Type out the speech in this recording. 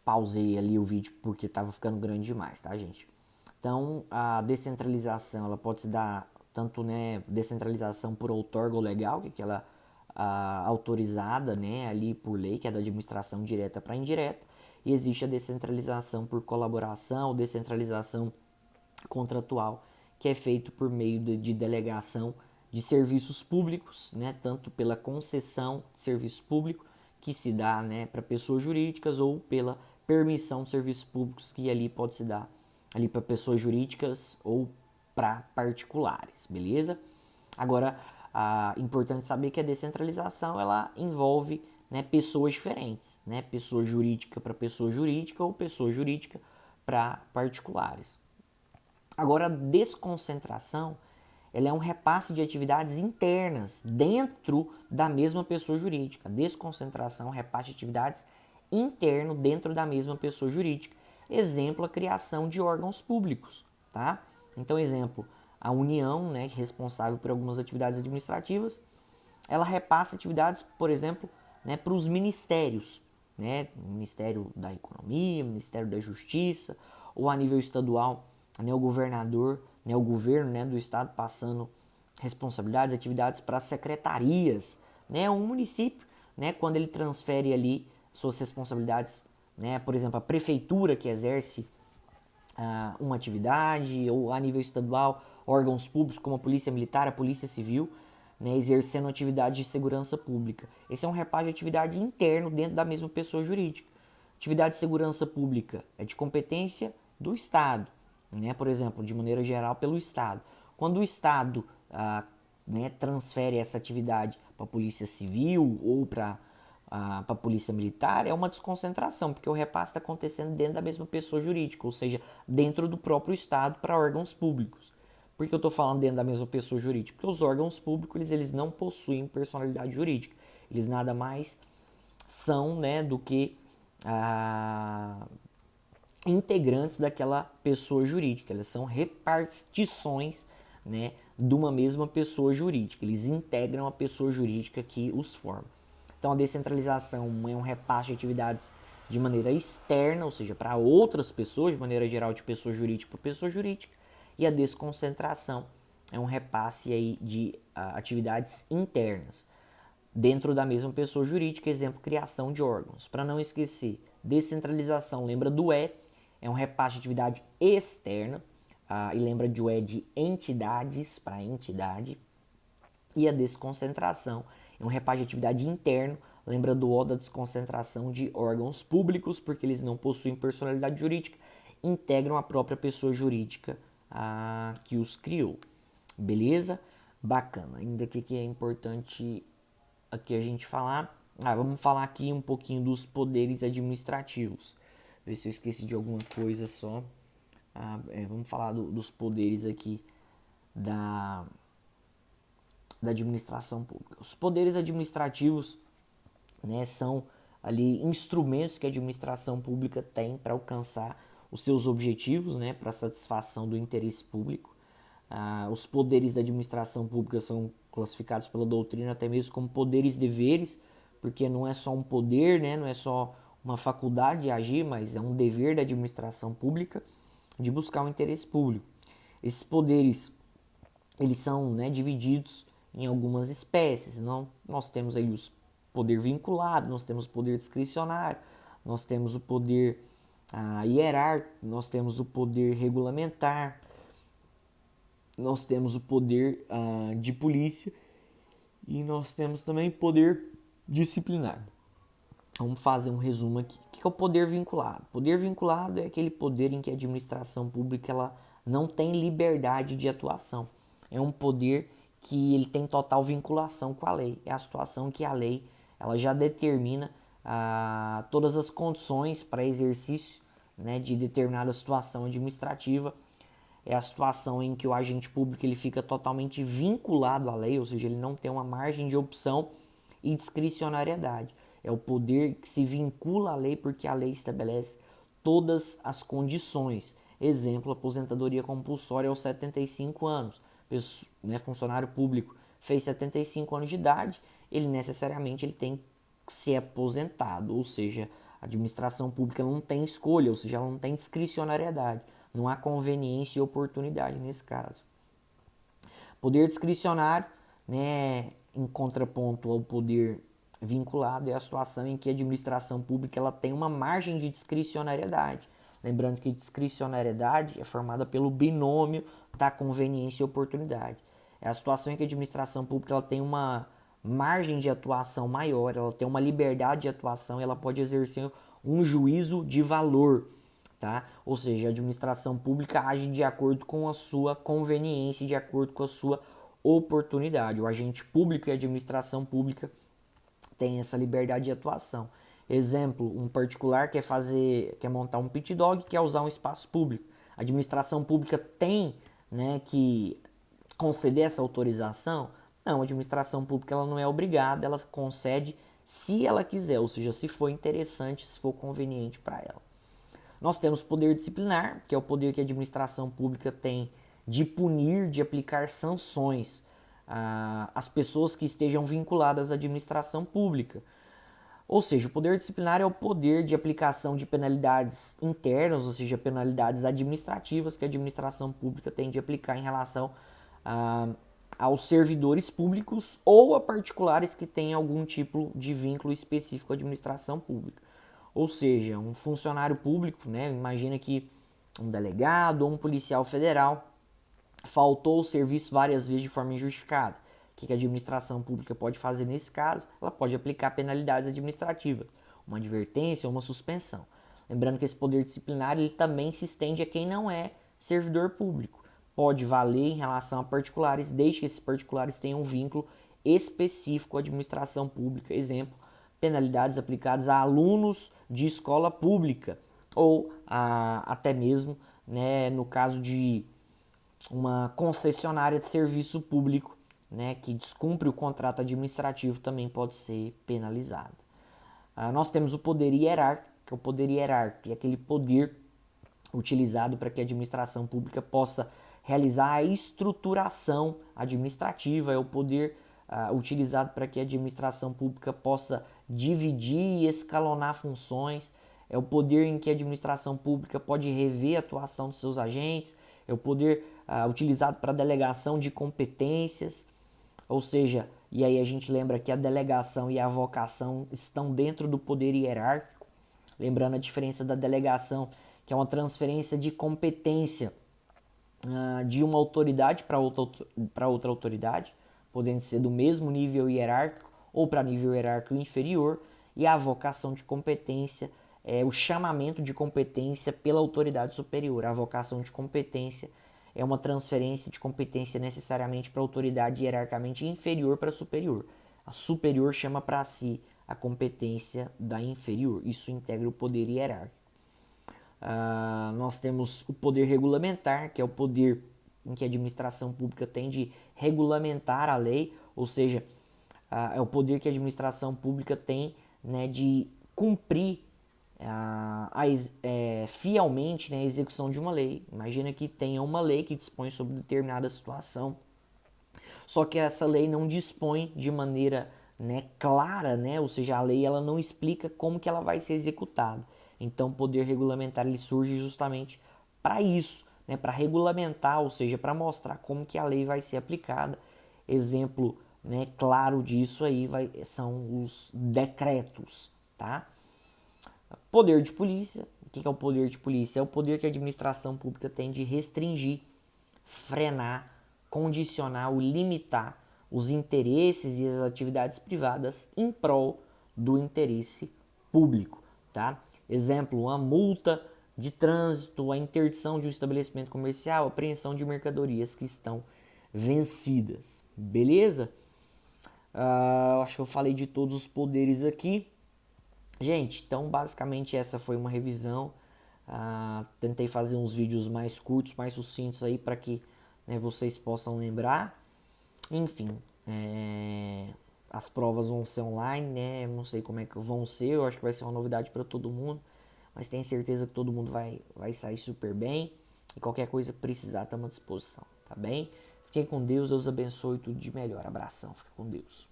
pausei ali o vídeo porque estava ficando grande demais, tá, gente? Então, a descentralização, ela pode se dar tanto, né, descentralização por outorga legal, que é aquela autorizada, né, ali por lei, que é da administração direta para indireta, e existe a descentralização por colaboração, descentralização contratual, que é feito por meio de delegação de serviços públicos, né, tanto pela concessão de serviço público que se dá, né, para pessoas jurídicas ou pela permissão de serviços públicos que ali pode se dar ali para pessoas jurídicas ou para particulares, beleza? Agora, importante saber que a descentralização ela envolve, né, pessoas diferentes, né, pessoa jurídica para pessoa jurídica ou pessoa jurídica para particulares. Agora, a desconcentração ela é um repasse de atividades internas dentro da mesma pessoa jurídica. A desconcentração é um repasse de atividades interno dentro da mesma pessoa jurídica. Exemplo, a criação de órgãos públicos, tá? Então, exemplo, a União, né, responsável por algumas atividades administrativas, ela repassa atividades, por exemplo, né, para os ministérios, né, Ministério da Economia, Ministério da Justiça, ou a nível estadual, né, o governador, né, o governo, né, do estado passando responsabilidades, atividades para secretarias, né, um município, né, quando ele transfere ali suas responsabilidades, né, por exemplo, a prefeitura que exerce uma atividade, ou a nível estadual, órgãos públicos como a Polícia Militar, a Polícia Civil, né, exercendo atividade de segurança pública. Esse é um repasse de atividade interno dentro da mesma pessoa jurídica. Atividade de segurança pública é de competência do Estado, né, por exemplo, de maneira geral pelo Estado. Quando o Estado né, transfere essa atividade para a Polícia Civil ou para a Polícia Militar, é uma desconcentração, porque o repasse está acontecendo dentro da mesma pessoa jurídica, ou seja, dentro do próprio Estado para órgãos públicos. Por que eu estou falando dentro da mesma pessoa jurídica? Porque os órgãos públicos eles não possuem personalidade jurídica. Eles nada mais são, né, do que integrantes daquela pessoa jurídica. Elas são repartições, né, de uma mesma pessoa jurídica. Eles integram a pessoa jurídica que os forma. Então, a descentralização é um repasse de atividades de maneira externa, ou seja, para outras pessoas, de maneira geral, de pessoa jurídica para pessoa jurídica. E a desconcentração é um repasse aí de atividades internas dentro da mesma pessoa jurídica, exemplo, criação de órgãos. Para não esquecer, descentralização, lembra do é um repasse de atividade externa, e lembra de o de entidades para entidade. E a desconcentração é um repasse de atividade interno, lembra do O da desconcentração de órgãos públicos, porque eles não possuem personalidade jurídica, integram a própria pessoa jurídica que os criou. Beleza? Bacana. Ainda que é importante aqui a gente falar. Vamos falar aqui um pouquinho dos poderes administrativos. Ver se eu esqueci de alguma coisa só. Vamos falar dos poderes aqui da administração pública. Os poderes administrativos, né, são ali instrumentos que a administração pública tem para alcançar os seus objetivos, né, para satisfação do interesse público. Os poderes da administração pública são classificados pela doutrina até mesmo como poderes e deveres, porque não é só um poder, né, não é só uma faculdade de agir, mas é um dever da administração pública de buscar o interesse público. Esses poderes eles são, né, divididos em algumas espécies. Não, nós temos aí o poder vinculado, nós temos o poder discricionário, nós temos o poder hierárquico, nós temos o poder regulamentar, nós temos o poder de polícia e nós temos também poder disciplinar. Vamos fazer um resumo aqui. O que é o poder vinculado? Poder vinculado é aquele poder em que a administração pública ela não tem liberdade de atuação. É um poder que ele tem total vinculação com a lei. É a situação que a lei ela já determina todas as condições para exercício, né, de determinada situação administrativa. É a situação em que o agente público ele fica totalmente vinculado à lei, ou seja, ele não tem uma margem de opção e discricionariedade. É o poder que se vincula à lei porque a lei estabelece todas as condições. Exemplo, aposentadoria compulsória aos 75 anos. Né, funcionário público fez 75 anos de idade, ele necessariamente ele tem que ser aposentado, ou seja, A administração pública não tem escolha, ou seja, ela não tem discricionariedade. Não há conveniência e oportunidade nesse caso. Poder discricionário, né, em contraponto ao poder vinculado, é a situação em que a administração pública ela tem uma margem de discricionariedade. Lembrando que discricionariedade é formada pelo binômio da conveniência e oportunidade. É a situação em que a administração pública ela tem uma margem de atuação maior, ela tem uma liberdade de atuação, ela pode exercer um juízo de valor, tá? Ou seja, a administração pública age de acordo com a sua conveniência, de acordo com a sua oportunidade. O agente público e a administração pública têm essa liberdade de atuação. Exemplo, um particular quer montar um pit dog, quer usar um espaço público. A administração pública tem, né, que conceder essa autorização? Não, a administração pública ela não é obrigada, ela concede se ela quiser, ou seja, se for interessante, se for conveniente para ela. Nós temos poder disciplinar, que é o poder que a administração pública tem de punir, de aplicar sanções às pessoas que estejam vinculadas à administração pública. Ou seja, o poder disciplinar é o poder de aplicação de penalidades internas, ou seja, penalidades administrativas que a administração pública tem de aplicar em relação aos servidores públicos ou a particulares que têm algum tipo de vínculo específico à administração pública. Ou seja, um funcionário público, né, imagina que um delegado ou um policial federal faltou ao serviço várias vezes de forma injustificada. O que a administração pública pode fazer nesse caso? Ela pode aplicar penalidades administrativas, uma advertência ou uma suspensão. Lembrando que esse poder disciplinar ele também se estende a quem não é servidor público. Pode valer em relação a particulares, desde que esses particulares tenham um vínculo específico à administração pública. Exemplo, penalidades aplicadas a alunos de escola pública ou até mesmo, né, no caso de uma concessionária de serviço público, né, que descumpre o contrato administrativo, também pode ser penalizado. Nós temos o poder hierárquico, que é o poder hierárquico, é aquele poder utilizado para que a administração pública possa realizar a estruturação administrativa, é o poder utilizado para que a administração pública possa dividir e escalonar funções, é o poder em que a administração pública pode rever a atuação dos seus agentes, é o poder utilizado para delegação de competências, ou seja, e aí a gente lembra que a delegação e a avocação estão dentro do poder hierárquico, lembrando a diferença da delegação, que é uma transferência de competência de uma autoridade para outra autoridade, podendo ser do mesmo nível hierárquico ou para nível hierárquico inferior, e a avocação de competência é o chamamento de competência pela autoridade superior. A avocação de competência é uma transferência de competência necessariamente para a autoridade hierarquicamente inferior para superior. A superior chama para si a competência da inferior. Isso integra o poder hierárquico. Nós temos o poder regulamentar, que é o poder em que a administração pública tem de regulamentar a lei, ou seja, é o poder que a administração pública tem, né, de cumprir fielmente, né, a execução de uma lei. Imagina que tenha uma lei que dispõe sobre determinada situação, só que essa lei não dispõe de maneira, né, clara, né, ou seja, a lei ela não explica como que ela vai ser executada. Então, o poder regulamentar ele surge justamente para isso, né, para regulamentar, ou seja, para mostrar como que a lei vai ser aplicada. Exemplo, né, claro disso aí são os decretos, tá? Poder de polícia. O que é o poder de polícia? É o poder que a administração pública tem de restringir, frenar, condicionar ou limitar os interesses e as atividades privadas em prol do interesse público, tá? Exemplo, uma multa de trânsito, a interdição de um estabelecimento comercial, a apreensão de mercadorias que estão vencidas, beleza? Acho que eu falei de todos os poderes aqui. Gente, então basicamente essa foi uma revisão. Tentei fazer uns vídeos mais curtos, mais sucintos aí para que, né, vocês possam lembrar. Enfim, as provas vão ser online, né? Não sei como é que vão ser, eu acho que vai ser uma novidade para todo mundo, mas tenho certeza que todo mundo vai sair super bem. E qualquer coisa que precisar, estamos à disposição, tá bem? Fiquem com Deus, Deus abençoe, tudo de melhor. Abração, fica com Deus.